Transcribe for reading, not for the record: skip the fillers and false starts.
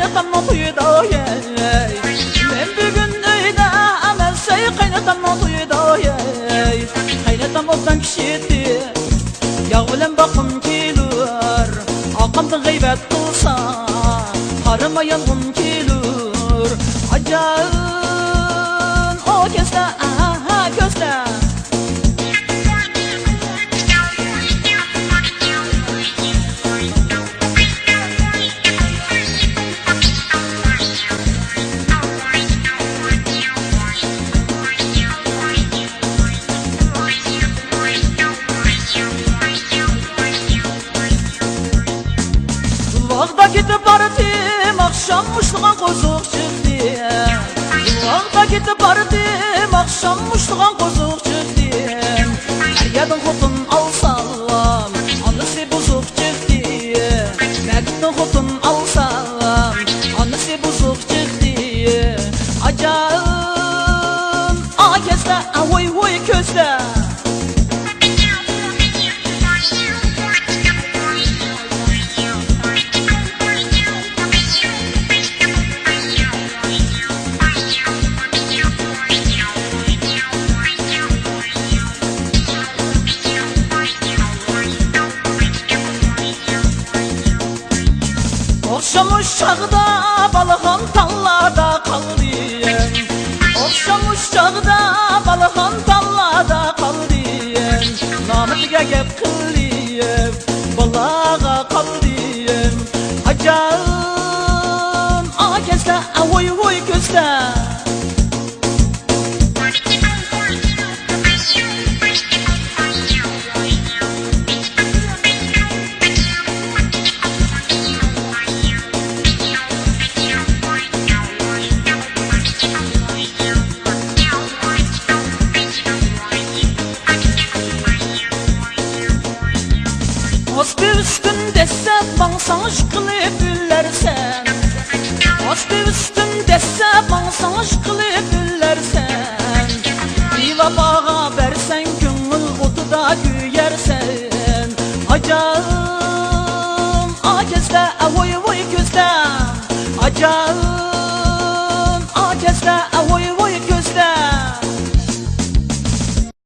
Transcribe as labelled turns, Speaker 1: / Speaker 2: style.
Speaker 1: qaynatamın tuyuda men bugün öyde emelsey qaynatamın tuyuda qaynatam olsan kişiydi yağılın bakım kilur aqamda gıybet kılsa harama yanğım kilur acayın o gözde aha gözde Vaqda gidip bardım akşam muşluğan qozuq çıktı Vaqda gidip bardım akşam muşluğan qozuq çıktı Her yerden xotun alsam anısı buzuq çıktı Mərgidin xotun alsam anısı buzuq çıktı Acayın a gözdə avoy voy gözdə Oxşamış çağda balığım tallada qaldım Oxşamış çağda balığım tallada qaldım Namıqqa gəb qılıyım balağa qaldım Acayın a gözdə avoy voy gözdə Asbı üstünde sen bana şıkılıp üllersen Asbı üstünde sen bana şıkılıp üllersen Bir vabağa versen gönül otu da güyersen Acayın a gözdə avoy voy gözdə Acayın a gözdə avoy voy gözdə